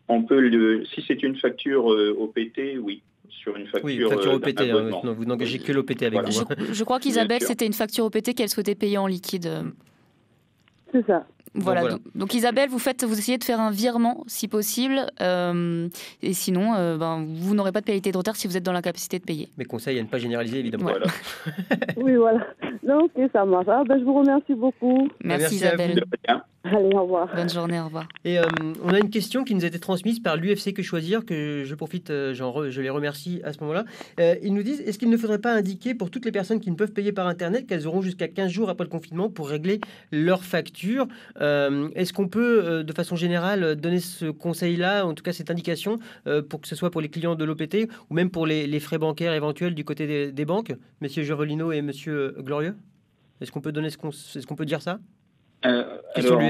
On peut si c'est une facture OPT, oui. Sur une facture, oui, facture OPT, non, vous n'engagez que l'OPT avec vous. Je crois qu'Isabelle, c'était une facture OPT qu'elle souhaitait payer en liquide. C'est ça. Voilà. Donc Isabelle, vous essayez de faire un virement si possible, et sinon, vous n'aurez pas de pénalité de retard si vous êtes dans l'incapacité de payer. Mais conseil à ne pas généraliser, évidemment. Voilà. Oui, voilà. Non, ok, ça marche. Je vous remercie beaucoup. Merci Isabelle. Allez, au revoir. Bonne journée, au revoir. Et on a une question qui nous a été transmise par l'UFC Que Choisir, que je profite, je les remercie à ce moment-là. Ils nous disent, est-ce qu'il ne faudrait pas indiquer pour toutes les personnes qui ne peuvent payer par Internet qu'elles auront jusqu'à 15 jours après le confinement pour régler leurs factures ? Est-ce qu'on peut, de façon générale, donner ce conseil-là, en tout cas cette indication, pour que ce soit pour les clients de l'OPT ou même pour les frais bancaires éventuels du côté des banques ? Messieurs Gervolino et Monsieur Glorieux, est-ce qu'on peut dire ça ? Alors,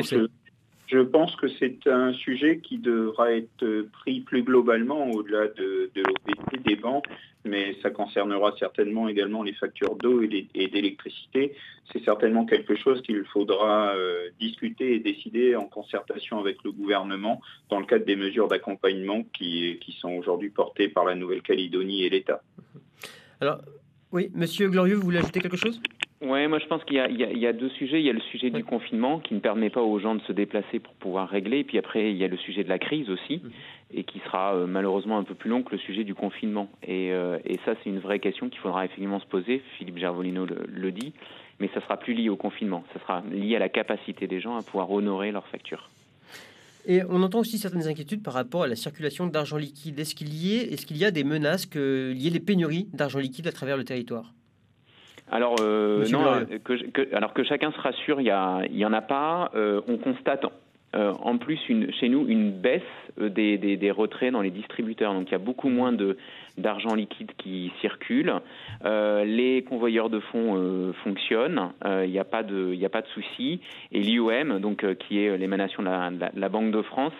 je pense que c'est un sujet qui devra être pris plus globalement au-delà de l'OPT des banques, mais ça concernera certainement également les factures d'eau et d'électricité. C'est certainement quelque chose qu'il faudra discuter et décider en concertation avec le gouvernement dans le cadre des mesures d'accompagnement qui sont aujourd'hui portées par la Nouvelle-Calédonie et l'État. Alors, oui, Monsieur Glorieux, vous voulez ajouter quelque chose ? Oui, moi je pense qu'il y a 2 sujets. Il y a le sujet du confinement qui ne permet pas aux gens de se déplacer pour pouvoir régler. Et puis après, il y a le sujet de la crise aussi, et qui sera malheureusement un peu plus long que le sujet du confinement. Et ça, c'est une vraie question qu'il faudra effectivement se poser. Philippe Gervolino le dit, mais ça sera plus lié au confinement. Ça sera lié à la capacité des gens à pouvoir honorer leurs factures. Et on entend aussi certaines inquiétudes par rapport à la circulation d'argent liquide. Est-ce qu'il y a des menaces liées des pénuries d'argent liquide à travers le territoire ? Alors non, alors que chacun se rassure, il y en a pas. On constate en plus chez nous une baisse des retraits dans les distributeurs. Donc il y a beaucoup moins d'argent liquide qui circule. Les convoyeurs de fonds fonctionnent. Il n'y a pas de souci. Et l'IOM, donc qui est l'émanation de la Banque de France,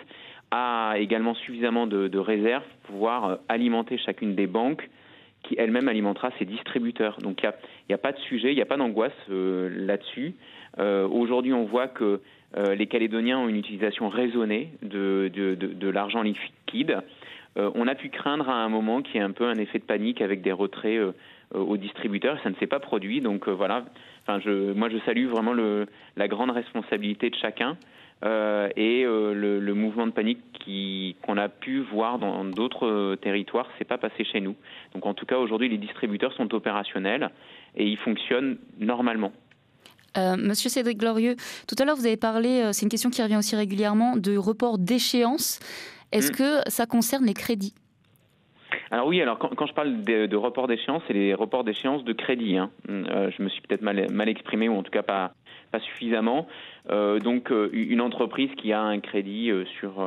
a également suffisamment de réserves pour pouvoir alimenter chacune des banques, qui elle-même alimentera ses distributeurs. Donc il n'y a pas de sujet, il n'y a pas d'angoisse là-dessus. Aujourd'hui, on voit que les Calédoniens ont une utilisation raisonnée de l'argent liquide. On a pu craindre à un moment qu'il y ait un peu un effet de panique avec des retraits aux distributeurs, et ça ne s'est pas produit. Donc voilà, moi je salue vraiment la grande responsabilité de chacun. Et le mouvement de panique qu'on a pu voir dans d'autres territoires, c'est pas passé chez nous. Donc en tout cas aujourd'hui les distributeurs sont opérationnels et ils fonctionnent normalement. Monsieur Cédric Glorieux, tout à l'heure vous avez parlé, c'est une question qui revient aussi régulièrement, de report d'échéance. Est-ce que ça concerne les crédits ? Alors oui, quand je parle de report d'échéance, c'est les reports d'échéance de crédit. Je me suis peut-être mal exprimé, ou en tout cas pas suffisamment. Donc une entreprise qui a un crédit sur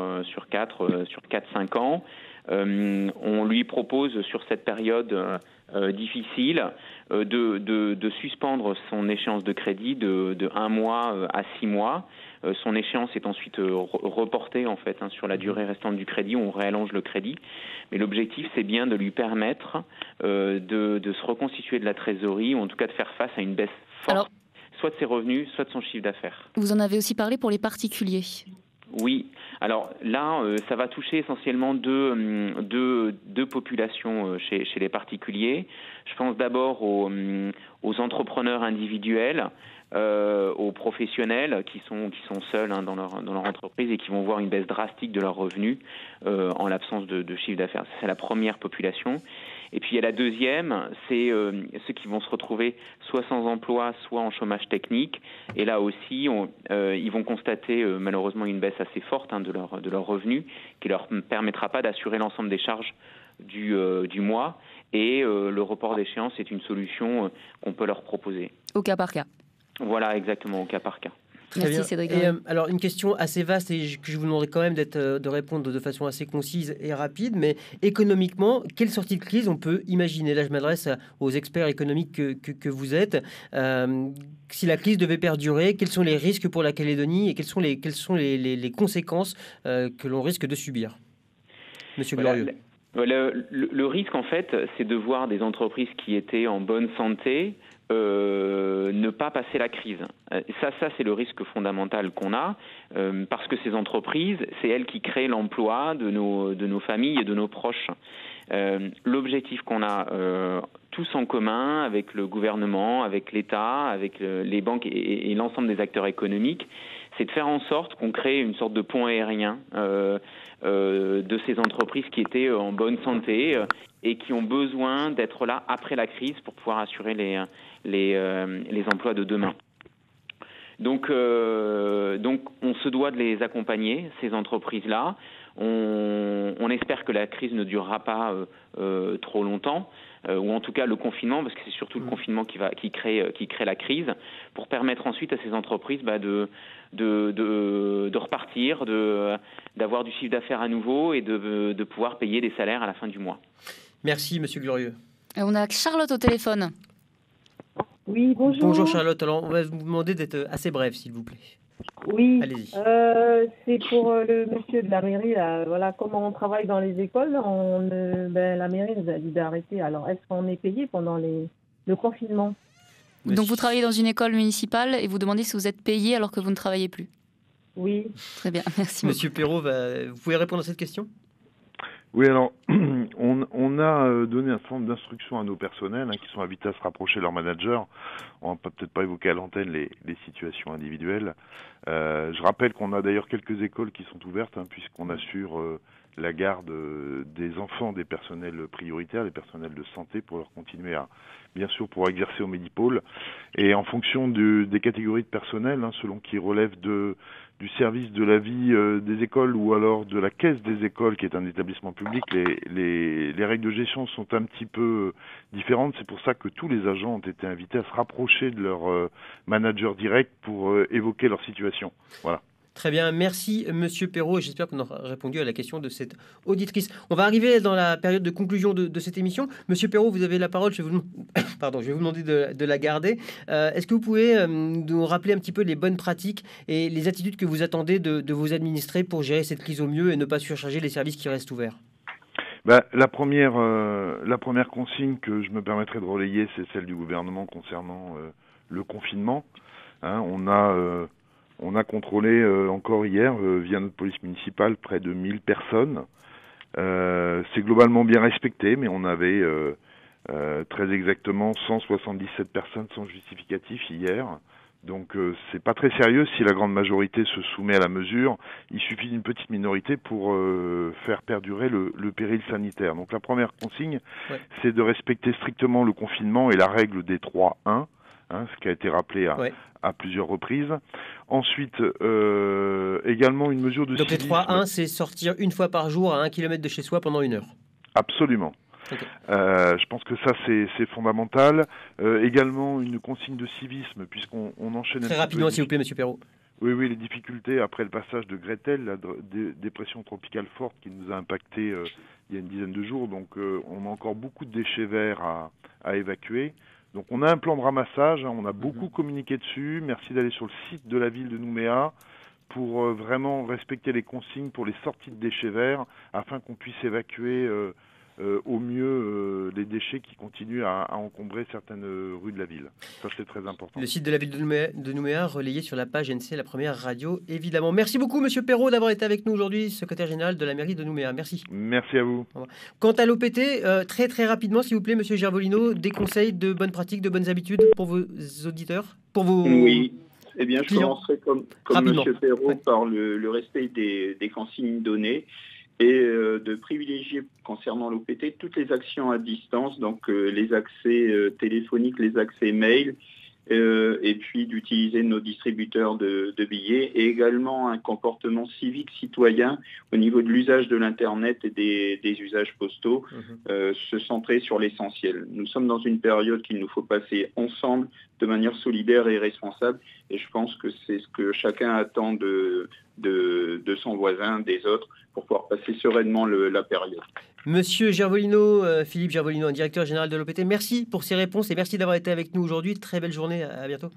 4-5 ans, on lui propose sur cette période difficile de suspendre son échéance de crédit de 1 mois à 6 mois. Son échéance est ensuite reportée en fait sur la durée restante du crédit, on réallonge le crédit. Mais l'objectif, c'est bien de lui permettre de se reconstituer de la trésorerie, ou en tout cas de faire face à une baisse forte, soit de ses revenus, soit de son chiffre d'affaires. Vous en avez aussi parlé pour les particuliers. Oui. Alors là, ça va toucher essentiellement deux populations chez les particuliers. Je pense d'abord aux entrepreneurs individuels, aux professionnels qui sont seuls dans leur entreprise et qui vont voir une baisse drastique de leurs revenus en l'absence de chiffre d'affaires. C'est la première population. Et puis il y a la deuxième, c'est ceux qui vont se retrouver soit sans emploi, soit en chômage technique. Et là aussi, ils vont constater malheureusement une baisse assez forte de leurs revenus, qui leur permettra pas d'assurer l'ensemble des charges du mois. Et le report d'échéance est une solution qu'on peut leur proposer. Au cas par cas. Voilà, exactement, au cas par cas. Très Merci bien. Cédric. Et, alors une question assez vaste et que je vous demanderai quand même de répondre de façon assez concise et rapide, mais économiquement, quelle sortie de crise on peut imaginer? Là, je m'adresse aux experts économiques que vous êtes. Si la crise devait perdurer, quels sont les risques pour la Calédonie et quelles sont les conséquences que l'on risque de subir? Monsieur Glorieux. Le risque, en fait, c'est de voir des entreprises qui étaient en bonne santé ne pas passer la crise. Ça c'est le risque fondamental qu'on a, parce que ces entreprises, c'est elles qui créent l'emploi de nos familles et de nos proches. L'objectif qu'on a tous en commun avec le gouvernement, avec l'État, avec les banques et l'ensemble des acteurs économiques, c'est de faire en sorte qu'on crée une sorte de pont aérien de ces entreprises qui étaient en bonne santé et qui ont besoin d'être là après la crise pour pouvoir assurer les emplois de demain. Donc on se doit de les accompagner, ces entreprises-là. On espère que la crise ne durera pas trop longtemps, ou en tout cas le confinement, parce que c'est surtout le confinement qui crée la crise, pour permettre ensuite à ces entreprises de repartir, d'avoir du chiffre d'affaires à nouveau et de pouvoir payer des salaires à la fin du mois. Merci, Monsieur Glorieux. On a Charlotte au téléphone. Oui, bonjour. Bonjour Charlotte. Alors, on va vous demander d'être assez bref, s'il vous plaît. Oui. Allez-y. C'est pour le monsieur de la mairie. Là. Voilà, comment on travaille dans les écoles. La mairie nous a dit d'arrêter. Alors, est-ce qu'on est payé pendant le confinement? Donc, vous travaillez dans une école municipale et vous demandez si vous êtes payé alors que vous ne travaillez plus? Oui. Très bien, merci. Monsieur Perrault, vous pouvez répondre à cette question? Oui, alors, on a donné un certain nombre d'instructions à nos personnels qui sont invités à se rapprocher de leur manager. On va peut-être pas évoquer à l'antenne les situations individuelles. Je rappelle qu'on a d'ailleurs quelques écoles qui sont ouvertes, puisqu'on assure la garde des enfants des personnels prioritaires, des personnels de santé, pour leur continuer à, bien sûr, pour exercer au Médipôle. Et en fonction des catégories de personnel, selon qu'ils relèvent du service de la vie des écoles ou alors de la caisse des écoles, qui est un établissement public, les règles de gestion sont un petit peu différentes. C'est pour ça que tous les agents ont été invités à se rapprocher de leur manager direct pour évoquer leur situation. Voilà. Très bien, merci Monsieur Perrault, et j'espère qu'on aura répondu à la question de cette auditrice. On va arriver dans la période de conclusion de cette émission. Monsieur Perrault, vous avez la parole, je vais vous demander de la garder. Est-ce que vous pouvez nous rappeler un petit peu les bonnes pratiques et les attitudes que vous attendez de vos administrés pour gérer cette crise au mieux et ne pas surcharger les services qui restent ouverts? La première consigne que je me permettrai de relayer, c'est celle du gouvernement concernant le confinement. On a contrôlé encore hier, via notre police municipale, près de 1000 personnes. C'est globalement bien respecté, mais on avait très exactement 177 personnes sans justificatif hier. Donc c'est pas très sérieux si la grande majorité se soumet à la mesure. Il suffit d'une petite minorité pour faire perdurer le péril sanitaire. Donc la première consigne, c'est de respecter strictement le confinement et la règle des 3-1. Ce qui a été rappelé à plusieurs reprises. Ensuite, également une mesure de civisme. Donc les 3-1, c'est sortir une fois par jour à 1 km de chez soi pendant 1 heure. Absolument. Okay. Je pense que ça, c'est fondamental. Également une consigne de civisme, puisqu'on enchaîne... Très rapidement, s'il vous plaît, Monsieur Perrault. Oui, les difficultés après le passage de Gretel, la dépression tropicale forte qui nous a impacté il y a une dizaine de jours. Donc on a encore beaucoup de déchets verts à évacuer. Donc on a un plan de ramassage, on a beaucoup communiqué dessus. Merci d'aller sur le site de la ville de Nouméa pour vraiment respecter les consignes pour les sorties de déchets verts afin qu'on puisse évacuer au mieux les déchets qui continuent à encombrer certaines rues de la ville. Ça, c'est très important. Le site de la ville de Nouméa relayé sur la page NC, la première radio, évidemment. Merci beaucoup, Monsieur Perrault, d'avoir été avec nous aujourd'hui, secrétaire général de la mairie de Nouméa. Merci. Merci à vous. Quant à l'OPT, très très rapidement, s'il vous plaît, Monsieur Gervolino, des conseils de bonnes pratiques, de bonnes habitudes pour vos auditeurs, pour vos... Oui. Eh bien, je clients. commencerai comme Monsieur Perrault par le respect des consignes données et de privilégier concernant l'OPT toutes les actions à distance, donc les accès téléphoniques, les accès mail et puis d'utiliser nos distributeurs de billets, et également un comportement civique citoyen au niveau de l'usage de l'Internet et des usages postaux, se centrer sur l'essentiel. Nous sommes dans une période qu'il nous faut passer ensemble de manière solidaire et responsable, et je pense que c'est ce que chacun attend de son voisin, des autres, pour pouvoir passer sereinement la période. Monsieur Gervolino, Philippe Gervolino, directeur général de l'OPT, merci pour ces réponses et merci d'avoir été avec nous aujourd'hui. Très belle journée, à bientôt.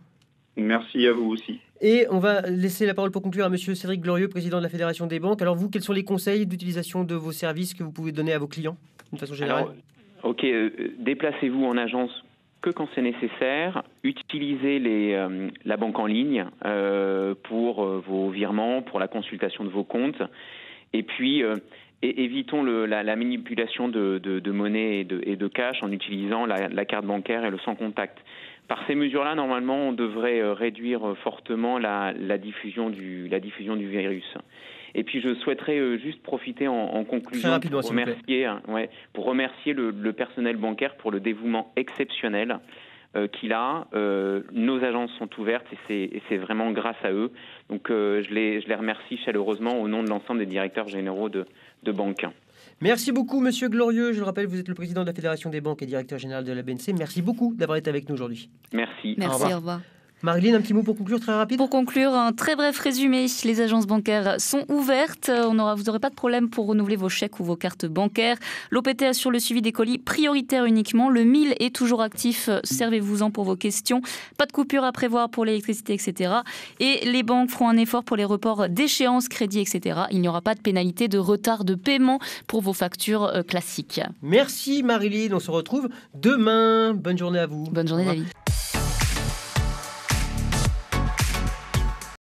Merci à vous aussi. Et on va laisser la parole pour conclure à monsieur Cédric Glorieux, président de la Fédération des banques. Alors vous, quels sont les conseils d'utilisation de vos services que vous pouvez donner à vos clients, d'une façon générale? Déplacez-vous en agence que quand c'est nécessaire. Utilisez la banque en ligne pour vos virements, pour la consultation de vos comptes. Et puis, évitons la manipulation de monnaie et de cash en utilisant la carte bancaire et le sans contact. Par ces mesures-là, normalement, on devrait réduire fortement la diffusion du virus. Et puis, je souhaiterais juste profiter en conclusion pour remercier le personnel bancaire pour le dévouement exceptionnel qu'il a. Nos agences sont ouvertes et c'est vraiment grâce à eux. Donc, je les remercie chaleureusement au nom de l'ensemble des directeurs généraux de banques. Merci beaucoup, monsieur Glorieux. Je le rappelle, vous êtes le président de la Fédération des banques et directeur général de la BNC. Merci beaucoup d'avoir été avec nous aujourd'hui. Merci. Merci, au revoir. Marilyn, un petit mot pour conclure, très rapide. Pour conclure, un très bref résumé. Les agences bancaires sont ouvertes. Vous n'aurez pas de problème pour renouveler vos chèques ou vos cartes bancaires. L'OPT assure le suivi des colis prioritaires uniquement. Le 1000 est toujours actif. Servez-vous-en pour vos questions. Pas de coupure à prévoir pour l'électricité, etc. Et les banques feront un effort pour les reports d'échéances, crédits, etc. Il n'y aura pas de pénalité de retard de paiement pour vos factures classiques. Merci Marilyn. On se retrouve demain. Bonne journée à vous. Bonne journée David.